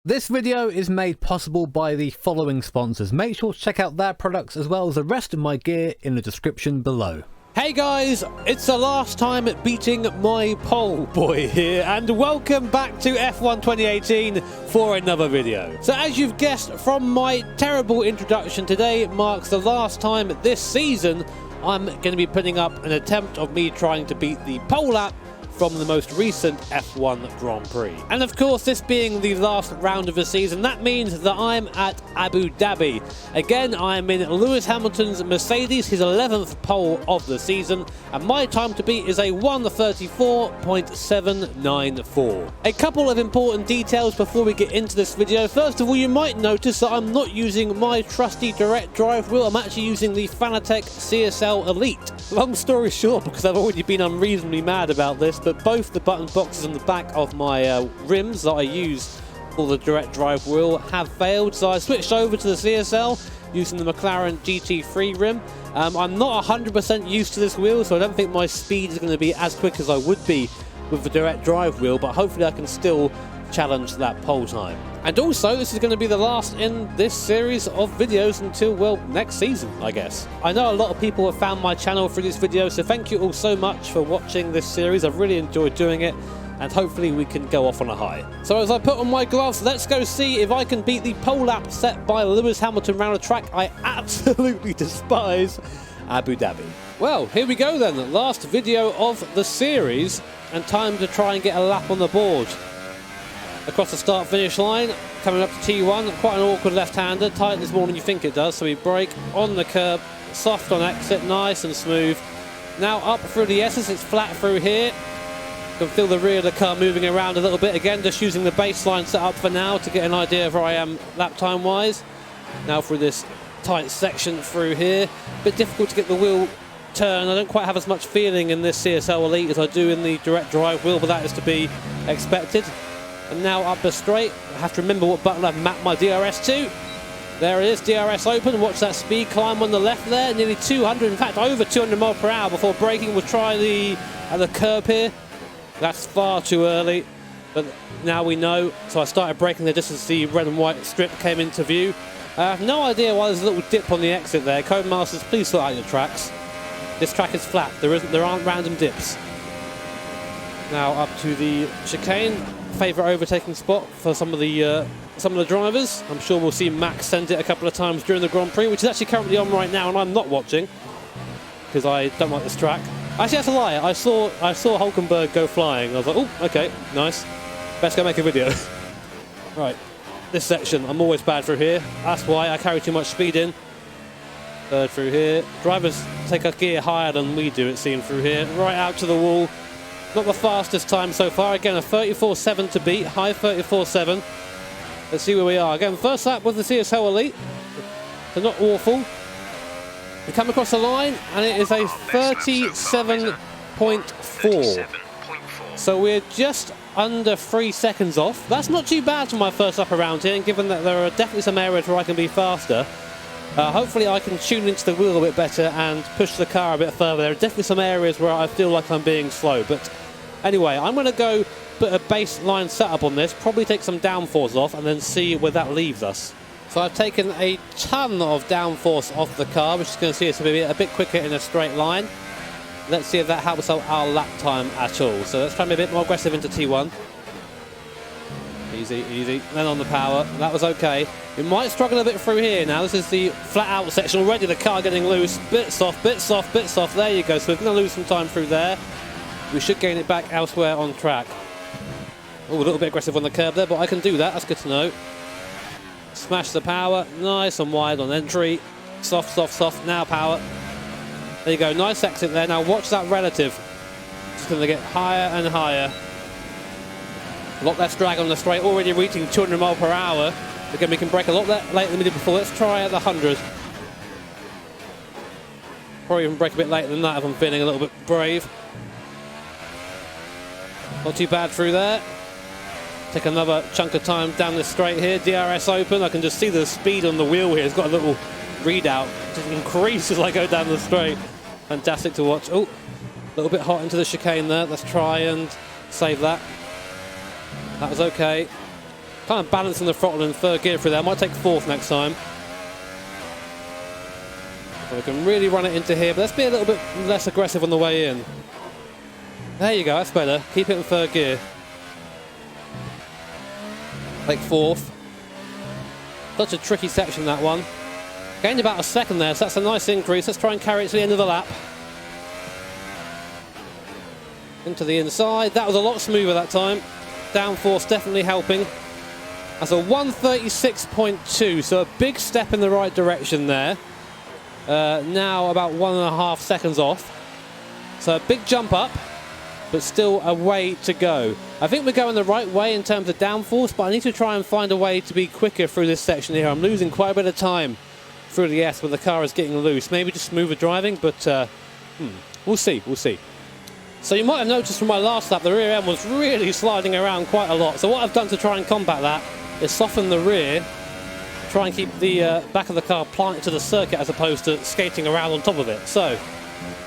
This video is made possible by the following sponsors. Make sure to check out their products as well as the rest of my gear in the description below. Hey guys, it's the last time at beating my pole boy here, and welcome back to F1 2018 for another video. So as you've guessed from my terrible introduction, today marks the last time this season I'm going to be putting up an attempt of me trying to beat the pole lap from the most recent F1 Grand Prix. And of course, this being the last round of the season, that means that I'm at Abu Dhabi. Again, I'm in Lewis Hamilton's Mercedes, his 11th pole of the season, and my time to beat is a 1:34.794. A couple of important details before we get into this video. First of all, you might notice that I'm not using my trusty direct drive wheel. I'm actually using the Fanatec CSL Elite. Long story short, because I've already been unreasonably mad about this, but both the button boxes on the back of my rims that I use for the direct drive wheel have failed, so I switched over to the CSL using the McLaren GT3 rim. I'm not 100% used to this wheel, so I don't think my speed is going to be as quick as I would be with the direct drive wheel, but hopefully I can still challenge that pole time. And also, this is going to be the last in this series of videos until, well, next season, I guess. I know a lot of people have found my channel through this video, so thank you all so much for watching this series. I've really enjoyed doing it, and hopefully we can go off on a high. So as I put on my gloves, let's go see if I can beat the pole lap set by Lewis Hamilton round a track I absolutely despise, Abu Dhabi. Well, here we go then, last video of the series, and time to try and get a lap on the board. Across the start-finish line, coming up to T1, quite an awkward left-hander, tightens more than you think it does, so we brake on the curb, soft on exit, nice and smooth. Now up through the S's, it's flat through here. Can feel the rear of the car moving around a little bit, again just using the baseline set up for now to get an idea of where I am lap time-wise. Now through this tight section through here, a bit difficult to get the wheel turn. I don't quite have as much feeling in this CSL Elite as I do in the direct drive wheel, but that is to be expected. And now up the straight, I have to remember what button I've mapped my DRS to. There it is, DRS open, watch that speed climb on the left there, nearly 200, in fact over 200 miles per hour before braking. We'll try the curb here. That's far too early, but now we know. So I started braking there just as the red and white strip came into view. I have no idea why there's a little dip on the exit there. Codemasters, please sort out your tracks. This track is flat, there aren't random dips. Now up to the chicane. Favourite overtaking spot for some of the drivers. I'm sure we'll see Max send it a couple of times during the Grand Prix, which is actually currently on right now, and I'm not watching because I don't like this track. Actually, that's a lie. I saw Hulkenberg go flying. I was like, oh, okay, nice. Best go make a video. Right, this section, I'm always bad through here. That's why I carry too much speed in. Third through here. Drivers take a gear higher than we do, it seems, through here. Right out to the wall. Not the fastest time so far. Again, a 34.7 to beat, high 34.7. Let's see where we are. Again, first lap with the CSL Elite. They're not awful. We come across the line, and it is a 37.4. So we're just under 3 seconds off. That's not too bad for my first lap around here, and given that there are definitely some areas where I can be faster. Hopefully I can tune into the wheel a bit better and push the car a bit further. There are definitely some areas where I feel like I'm being slow, but anyway, I'm going to go put a baseline setup on this, probably take some downforce off, and then see where that leaves us. So I've taken a ton of downforce off the car, which is going to see us be a bit quicker in a straight line. Let's see if that helps out our lap time at all. So let's try and be a bit more aggressive into T1. Easy, easy. Then on the power. That was okay. We might struggle a bit through here now. This is the flat out section already. The car getting loose. Bit soft, bit soft, bit soft. There you go. So we're going to lose some time through there. We should gain it back elsewhere on track. Oh, a little bit aggressive on the curb there, but I can do that. That's good to know. Smash the power. Nice and wide on entry. Soft, soft, soft. Now power. There you go. Nice exit there. Now watch that relative. Just going to get higher and higher. A lot less drag on the straight, already reaching 200 miles per hour. Again, we can brake a lot later than we did before. Let's try at the 100. Probably even brake a bit later than that if I'm feeling a little bit brave. Not too bad through there. Take another chunk of time down this straight here. DRS open. I can just see the speed on the wheel here. It's got a little readout. Just increase as I go down the straight. Fantastic to watch. Oh, a little bit hot into the chicane there. Let's try and save that. That was okay. Kind of balancing the throttle in third gear through there. I might take fourth next time. So we can really run it into here, but let's be a little bit less aggressive on the way in. There you go, that's better. Keep it in third gear. Take fourth. Such a tricky section, that one. Gained about a second there, so that's a nice increase. Let's try and carry it to the end of the lap. Into the inside. That was a lot smoother that time. Downforce definitely helping. That's a 136.2, so a big step in the right direction there. Now about 1.5 seconds off. So a big jump up, but still a way to go. I think we're going the right way in terms of downforce, but I need to try and find a way to be quicker through this section here. I'm losing quite a bit of time through the S when the car is getting loose. Maybe just smoother driving, but we'll see, we'll see. So you might have noticed from my last lap, the rear end was really sliding around quite a lot. So what I've done to try and combat that is soften the rear, try and keep the back of the car planted to the circuit as opposed to skating around on top of it. So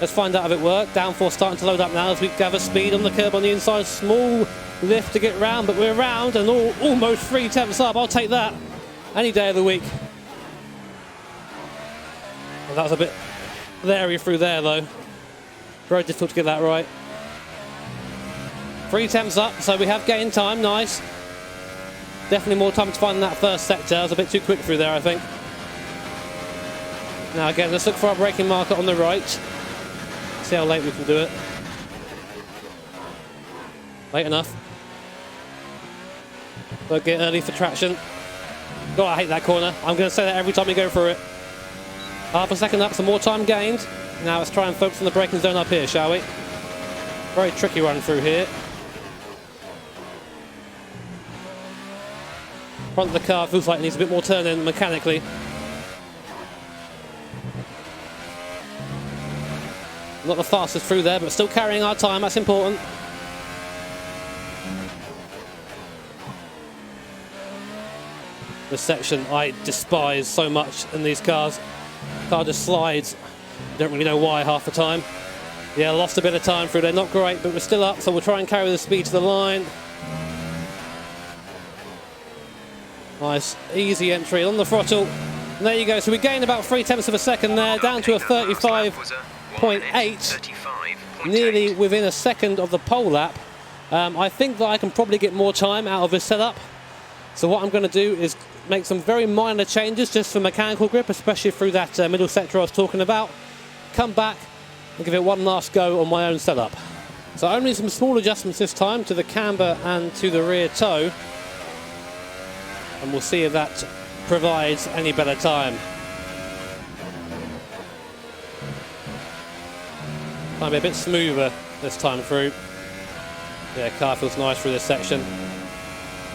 let's find out if it worked. Downforce starting to load up now as we gather speed on the curb on the inside. Small lift to get round, but we're round and almost 3 tenths up. I'll take that any day of the week. And that was a bit leery through there though. Very difficult to get that right. 3 tenths up, so we have gained time, nice. Definitely more time to find that first sector. I was a bit too quick through there, I think. Now again, let's look for our braking marker on the right. See how late we can do it. Late enough. We'll get early for traction. God, I hate that corner. I'm going to say that every time we go through it. Half a second up, some more time gained. Now let's try and focus on the braking zone up here, shall we? Very tricky run through here. Front of the car feels like it needs a bit more turn in mechanically. Not the fastest through there, but still carrying our time, that's important. This section I despise so much in these cars. The car just slides. Don't really know why half the time. Yeah, lost a bit of time through there, not great, but we're still up, so we'll try and carry the speed to the line. Nice, easy entry on the throttle. And there you go, so we gained about 3 tenths of a second there, down to a 35.8. Nearly within a second of the pole lap. I think that I can probably get more time out of this setup. So what I'm going to do is make some very minor changes just for mechanical grip, especially through that middle sector I was talking about. Come back and give it one last go on my own setup. So only some small adjustments this time to the camber and to the rear toe. And we'll see if that provides any better time. Might be a bit smoother this time through. Yeah, car feels nice through this section.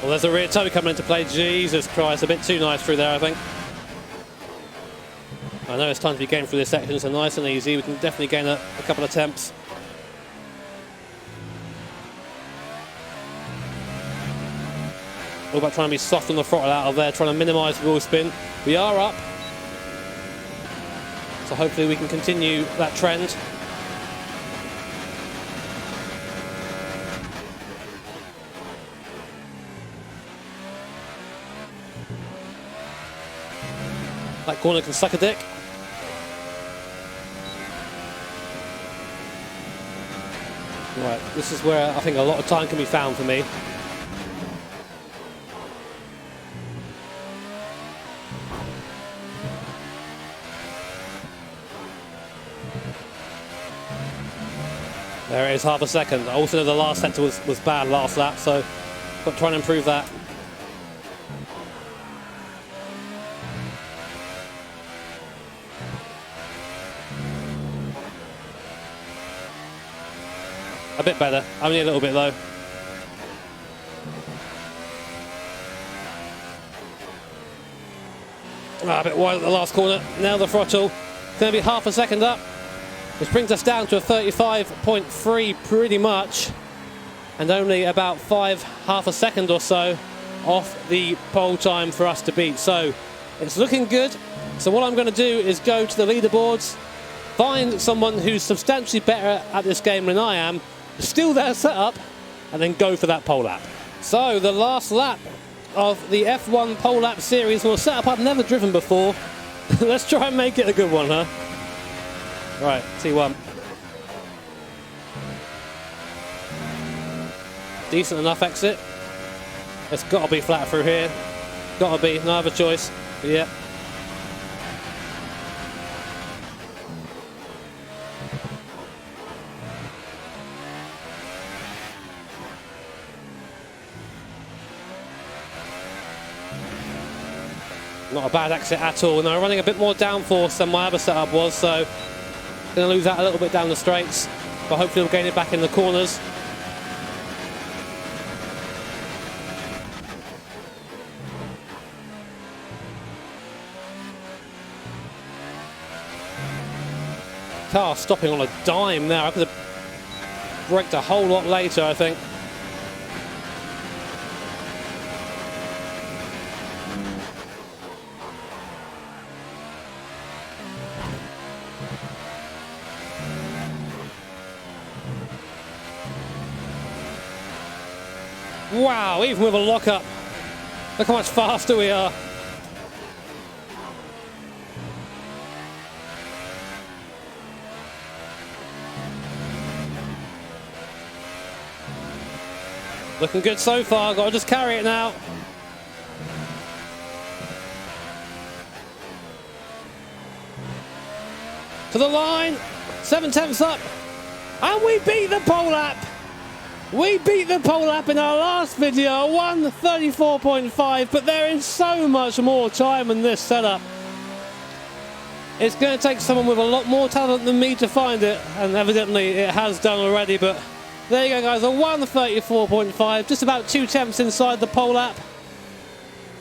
Well, there's a rear toe coming into play. Jesus Christ, a bit too nice through there, I think. I know it's time to be going through this section, so nice and easy. We can definitely gain a couple of temps. All about trying to be soft on the throttle out of there, trying to minimise wheel spin. We are up. So hopefully we can continue that trend. That corner can suck a dick. Right, this is where I think a lot of time can be found for me. There it is, half a second. I also know the last sector was bad last lap, so got to try and improve that. A bit better, only a little bit though. A bit wide at the last corner. Now the throttle. Going to be half a second up. Which brings us down to a 35.3 pretty much. And only about half a second or so off the pole time for us to beat. So it's looking good. So what I'm going to do is go to the leaderboards, find someone who's substantially better at this game than I am, steal their setup, and then go for that pole lap. So the last lap of the F1 pole lap series. Well, a setup I've never driven before. Let's try and make it a good one, huh? Right, T1. Decent enough exit. It's got to be flat through here. Got to be, no other choice. But yeah. Not a bad exit at all. Now running a bit more downforce than my other setup was, so going to lose that a little bit down the straights, but hopefully we'll gain it back in the corners. Car stopping on a dime now. I could have braked a whole lot later, I think. Wow, even with a lockup, look how much faster we are. Looking good so far, got to just carry it now. To the line, 7/10 up, and we beat the pole lap. We beat the pole lap in our last video, 1:34.5, but there is so much more time in this setup. It's going to take someone with a lot more talent than me to find it, and evidently it has done already, but there you go guys, a 1:34.5, just about 2 tenths inside the pole lap.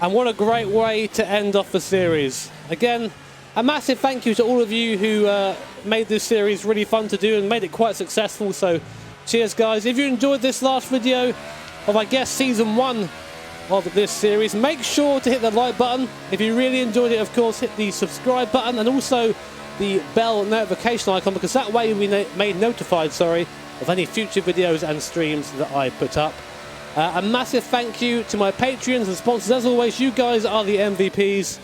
And what a great way to end off the series. Again, a massive thank you to all of you who made this series really fun to do and made it quite successful, so cheers guys. If you enjoyed this last video of, I guess, season 1 of this series, make sure to hit the like button. If you really enjoyed it, of course, hit the subscribe button and also the bell notification icon, because that way you'll be made notified, of any future videos and streams that I put up. A massive thank you to my Patreons and sponsors. As always, you guys are the MVPs.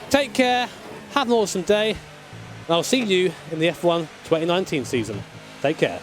Take care, have an awesome day, and I'll see you in the F1 2019 season. Take care.